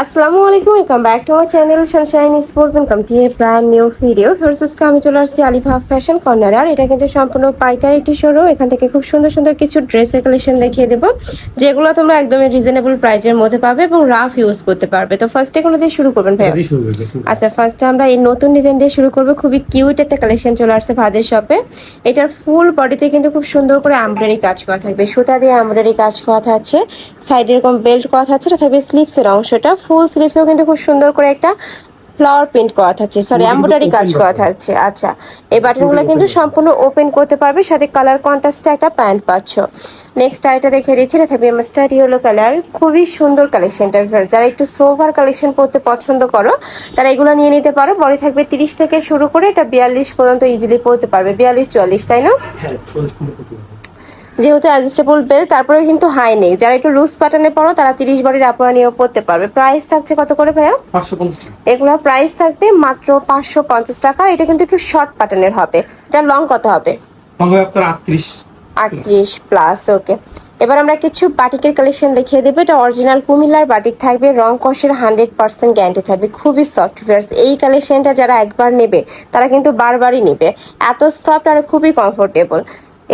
আসসালামু আলাইকুম, welcome back to our channel Sunshine sport. Welcome to A brand new video. ফার্স্টে আমি চলে আসছি আলিফা ফ্যাশন কর্নার। আর এটা কিন্তু সম্পূর্ণ পাইকারি একটি শোরুম। এখান থেকে খুব সুন্দর সুন্দর কিছু ড্রেসের কালেকশন দেখিয়ে দেবো, যেগুলো তোমরা একদমই রিজনেবল প্রাইসের মধ্যে পাবে এবং রাফ ইউজ করতে পারবে। তো ফার্স্টে কোনো দিয়ে শুরু করবেন ভাইয়া? আচ্ছা, ফার্স্টে আমরা এই নতুন ডিজাইন দিয়ে শুরু করবো। খুবই কিউট একটা কালেকশন চলে আসছে ভাদের শপে। এটার ফুল বডিতে কিন্তু খুব সুন্দর করে এমব্রয়ডারি কাজ করা থাকবে, সুতা দিয়ে এমব্রয়ডারি কাজ করা থাকছে, সাইডে এরকম বেল্ট করা থাকছে, তথাপি স্লিভসের অংশটা ফুল স্লিভসেও কিন্তু খুব সুন্দর করে একটা ফ্লাওয়ার প্রিন্ট করা থাকছে, সরি এমব্রয়ডারি কাজ করা থাকছে। আচ্ছা, এই বাটনগুলো কিন্তু সম্পূর্ণ ওপেন করতে পারবে, সাথে কালার কন্ট্রাস্টে একটা প্যান্ট পাচ্ছ। নেক্সট আইটা দেখিয়ে দিচ্ছি, এটা থাকবে মাস্টার্ড ইয়েলো কালার। খুবই সুন্দর কালেকশনটা। যারা একটু সোভার কালেকশন পরতে পছন্দ করো তারা এগুলো নিয়ে নিতে পারো। বডি থাকবে 30 থেকে শুরু করে এটা 42 পর্যন্ত ইজিলি পরতে পারবে, 42-44, তাই না? যেহেতু অ্যাডজাস্টেবল বেল্ট, তারপরে কিন্তু হাই নেক। যারা একটু লুজ প্যাটার্নে পড়ো তারা 30 বডির আপনারা নিয়েও পড়তে পারবে। প্রাইস থাকছে কত করে ভাইয়া? 550 টাকা। এগুলোর প্রাইস থাকবে মাত্র 550 টাকা। এটা কিন্তু একটু শর্ট প্যাটার্নের হবে। এটা লং কত হবে? লং হবে আপনার 38 প্লাস। ওকে, এবার আমরা কিছু বাটিকের কালেকশন দেখিয়ে দেবো। এটা অরিজিনাল কুমিল্লার বাটিক থাকবে, রং কষের 100% গ্যারান্টি থাকবে, খুবই সফট ফেয়ার্স। এই কালেকশনটা যারা একবার নেবে তারা কিন্তু বারবারই নেবে, এত সফট আর খুবই কমফোর্টেবল।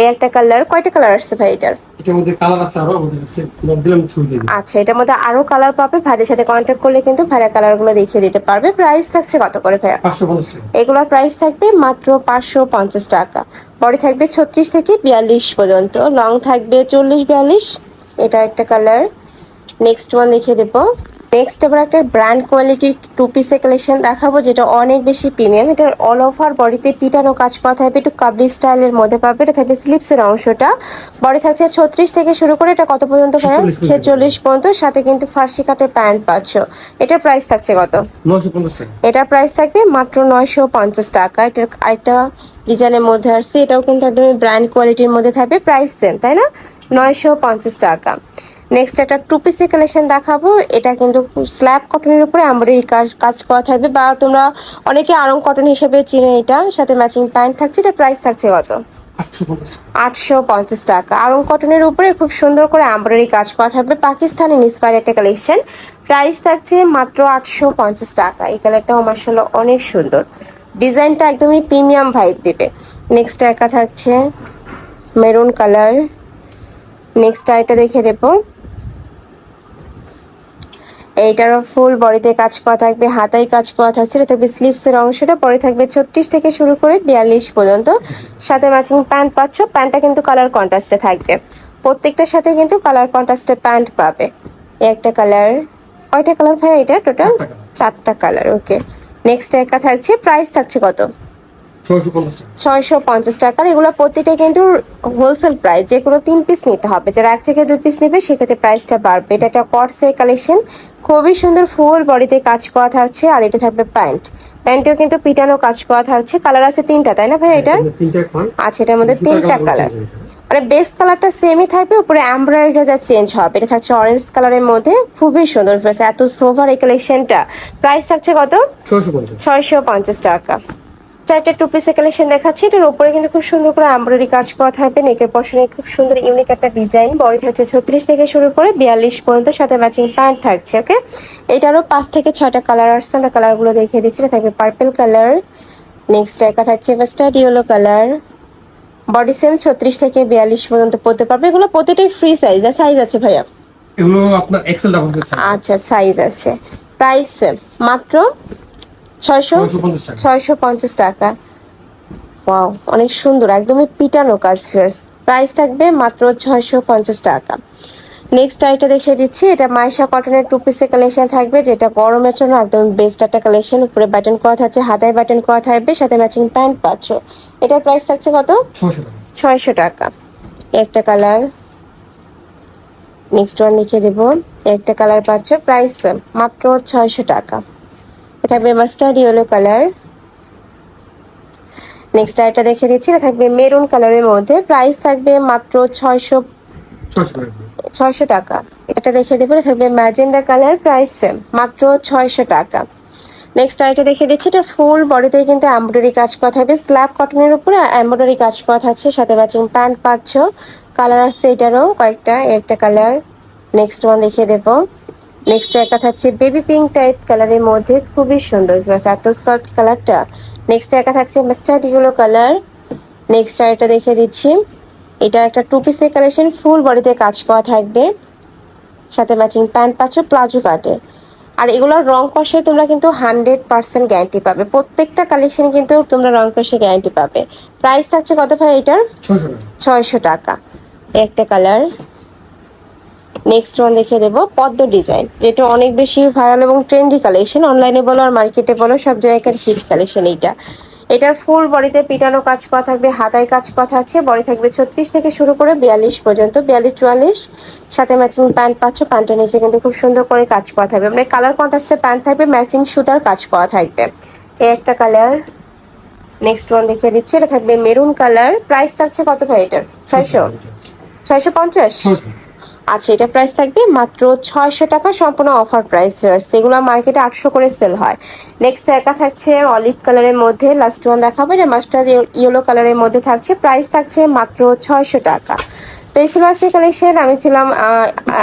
এই একটা কালার, কয়টা কালার আসছে ভাই এটার? এটার মধ্যে কালার আছে আরো, আমাদের কাছে নাম দিলাম ছুঁই দিয়ে দিই। আচ্ছা, এটার মধ্যে আরো কালার পাবে। ভাইদের সাথে কন্ট্যাক্ট করলে কিন্তু ভাইরা কালারগুলো দেখিয়ে দিতে পারবে। প্রাইস থাকছে কত করে ভাইয়া? 550 টাকা। এগুলোর প্রাইস থাকবে মাত্র 550 টাকা। বডি থাকবে 36 থেকে 42 পর্যন্ত, লং থাকবে 40-42। এটা একটা কালার। নেক্সট ওয়ান দেখিয়ে দেবো। নেক্সট এবার একটা ব্র্যান্ড কোয়ালিটির টু পিসের কালেকশন দেখাবো, যেটা অনেক বেশি প্রিমিয়াম। এটা অল ওভার বডিতে পিটানো কাজ করা থাকবে, একটু কাবলি স্টাইলের মধ্যে পাবে। এটা থাকবে স্লিপসের অংশটা। বডি থাকছে 36 থেকে শুরু করে এটা কত পর্যন্ত ভাইয়া? 46 পর্যন্ত, সাথে কিন্তু ফার্সি কাটে প্যান্ট পাচ্ছ। এটার প্রাইস থাকছে কত? 950 টাকা। এটার প্রাইস থাকবে মাত্র 950 টাকা। এটার আরেকটা ডিজাইনের মধ্যে আসছে, এটাও কিন্তু একদমই ব্র্যান্ড কোয়ালিটির মধ্যে থাকবে। প্রাইস সেম, তাই না? 950 টাকা। নেক্সট একটা টু পিসের কালেকশন দেখাবো। এটা কিন্তু স্ল্যাব কটনের উপরে এমব্রয়ডারি কাজ করা থাকবে, বা তোমরা অনেকে আরং কটন হিসেবে চিনে। এটা সাথে ম্যাচিং প্যান্ট থাকছে। এটা প্রাইস থাকছে কত? 850 টাকা। আরং কটনের উপরে খুব সুন্দর করে এমব্রয়ডারি কাজ করা থাকবে, পাকিস্তানি ইন্সপায়ার একটা কালেকশন। প্রাইস থাকছে মাত্র 850 টাকা। এই কালারটাও মাশাআল্লাহ অনেক সুন্দর, ডিজাইনটা একদমই প্রিমিয়াম ভাইব দিবে। নেক্সট একা থাকছে মেরুন কালার। নেক্সট আইটা দেখে দেবো। এইটারও ফুল বডিতে কাজ করা থাকবে, হাতায় কাজ করা থাকছে। এটা থাকবে স্লিভসের অংশটা। পরে থাকবে 36 থেকে শুরু করে 42 পর্যন্ত, সাথে ম্যাচিং প্যান্ট পাচ্ছ। প্যান্টটা কিন্তু কালার কন্ট্রাস্টে থাকবে, প্রত্যেকটার সাথে কিন্তু কালার কন্ট্রাস্টে প্যান্ট পাবে। এই একটা কালার। কয়টা কালার ভাই এটা টোটাল? 4টা কালার। ওকে, নেক্সট একা থাকছে। প্রাইস থাকছে কত? 650 টাকার। এগুলো প্রতিটাই কিন্তু হোলসেল প্রাইস, যে কোনো 3 পিস নিতে হবে। যারা 1 থেকে 2 পিস নেবে সেক্ষেত্রে প্রাইসটা বাড়বে। এটা একটা কর্সের কালেকশন, খুবই সুন্দর ফুল বডিতে কাজ করা থাকছে। আর এটা থাকবে প্যান্ট, প্যান্টেও কিন্তু পিটানো কাজ করা থাকছে। কালার আছে 3টা, তাই না ভাই এটার? আচ্ছা, এটার মধ্যে 3টা কালার, মানে বেস কালারটা সেমই থাকবে, উপরে এমব্রয়ডারিটা যা চেঞ্জ হবে। এটা থাকছে অরেঞ্জ কালারের মধ্যে, খুবই সুন্দর ফেস, এত সোভার এই কালেকশনটা। প্রাইস থাকছে কত? 650 টাকা। 4টা টু পিসের কালেকশন দেখাচ্ছি। এটার উপরে কিন্তু খুব সুন্দর করে এমব্রয়ডারি কাজ করা থাকবে, নেকের পশনে খুব সুন্দর ইউনিক একটা ডিজাইন। বডি থাকছে 36 থেকে শুরু করে 42 পর্যন্ত, সাথে ম্যাচিং প্যান্ট থাকছে। ওকে, এটারও 5 থেকে 6টা কালার আসছে, আমরা কালারগুলো দেখিয়ে দিচ্ছি। এটা থাকবে পার্পল কালার। নেক্সট একা থাকছে mustard yellow colour. Body same 36 থেকে 42 পর্যন্ত পড়তে পারবে। এগুলো প্রতিটাই ফ্রি সাইজ, আর সাইজ আছে ভাইয়া? এগুলো আপনার এক্সেল ডাবল সাইজ। আচ্ছা, সাইজ আছে। প্রাইস সেম, মাত্র 650 টাকা। ওয়াও, অনেক সুন্দর, একদমই পিটানো কাজ ফেয়ার্স। প্রাইস থাকবে মাত্র 650 টাকা। নেক্সট আইটা দেখিয়ে দিচ্ছি। এটা মাইশা কটনের টু পিসের কালেকশন থাকবে, যেটা গরমের জন্য একদম বেস্ট একটা কালেকশন। উপরে বাটন করা থাকছে, হাতায় বাটন করা থাকবে, সাথে ম্যাচিং প্যান্ট পাচ্ছ। এটার প্রাইস থাকছে কত? 600 টাকা। একটা কালার। নেক্সট ওয়ান দেখিয়ে দেবো। একটা কালার পাচ্ছ, প্রাইস মাত্র 600 টাকা। এটা থাকবে মাস্টার্ড ইয়েলো কালার। নেক্সট আইটা দেখে দিচ্ছি। এটা থাকবে মেরুন কালারের মধ্যে, প্রাইস থাকবে মাত্র 600 টাকা। এটা দেখে দেবো। এটা থাকবে ম্যাজেন্ডা কালার, প্রাইস সেম, মাত্র 600 টাকা। নেক্সট আইটা দেখে দিচ্ছি। এটা ফুল বডিতে কিন্তু এমব্রয়ডারি কাজ করা থাকবে, স্ল্যাব কটনের উপরে এমব্রয়ডারি কাজ করা থাকছে, সাথে ম্যাচিং প্যান্ট পাচ্ছ। কালার আসছে এটারও কয়েকটা, একটা কালার। নেক্সট ওয়ান দেখিয়ে দেবো। নেক্সট একটা থাকছে বেবি পিঙ্ক টাইপ কালারের মধ্যে, খুবই সুন্দর এত সফট কালারটা। নেক্সট একটা থাকছে মাস্টার্ড ইয়েলো কালার। নেক্সট আর এটা দেখে দিচ্ছি, এটা একটা টু পিসের কালেকশন, ফুল বডিতে কাজ করা থাকবে, সাথে ম্যাচিং প্যান্ট পাচ্ছ প্লাজো কাটে। আর এগুলোর রং কষে তোমরা কিন্তু 100% গ্যারান্টি পাবে, প্রত্যেকটা কালেকশন কিন্তু তোমরা রং কষে গ্যারান্টি পাবে। প্রাইস থাকছে কত ভাই এটার? 600 টাকা। 600 টাকা একটা কালার। নেক্সট ওয়ান দেখে দেবো পদ্ম ডিজাইন, যেটা অনেক বেশি ভাইরাল এবং ট্রেন্ডি কালেকশন, অনলাইনে বলো আর মার্কেটে বলো সব জায়গায় হিট কালেকশন এইটা। এটার ফুল বডিতে পিটানো কাজ করা থাকবে, হাতায় কাজ করা থাকছে, বডি থাকবে 36 থেকে শুরু করে 42 পর্যন্ত, 42-44, সাথে ম্যাচিং প্যান্ট পাচ্ছ, প্যান্টের নিচে কিন্তু খুব সুন্দর করে কাজ করা থাকবে, মানে কালার কন্ট্রাস্টের প্যান্ট থাকবে, ম্যাচিং সুতার কাজ করা থাকবে। এই একটা কালার। নেক্সট ওয়ান দেখিয়ে দিচ্ছি, এটা থাকবে মেরুন কালার। প্রাইস থাকছে কত ভাই এটার? 600, 650। 600। আচ্ছা, এটা প্রাইস থাকবে মাত্র 600 টাকা, সম্পূর্ণ অফার প্রাইস। সেগুলো মার্কেটে 800 করে সেল হয়। নেক্সট একা থাকছে অলিভ কালারের মধ্যে, লাস্ট ওয়ান দেখাবো, এটা মাস্টার্ড ইয়েলো কালারের মধ্যে থাকছে, প্রাইস থাকছে মাত্র 600 টাকা। তো এই ছিল আজকে কালেকশন। আমি ছিলাম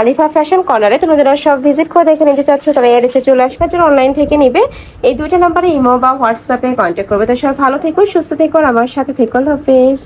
আলিফা ফ্যাশন কর্নারে। তোমরা যারা সব ভিজিট করে দেখে নিতে চাচ্ছ তারা এড়েছে চলে আসবে, যারা অনলাইন থেকে নিবে এই দুইটা নাম্বারে ইমো বা হোয়াটসঅ্যাপে কন্ট্যাক্ট করবে। তো সবাই ভালো থেকো, সুস্থ থেকো, আর আমার সাথে থেকো। আল্লাহ হাফেজ।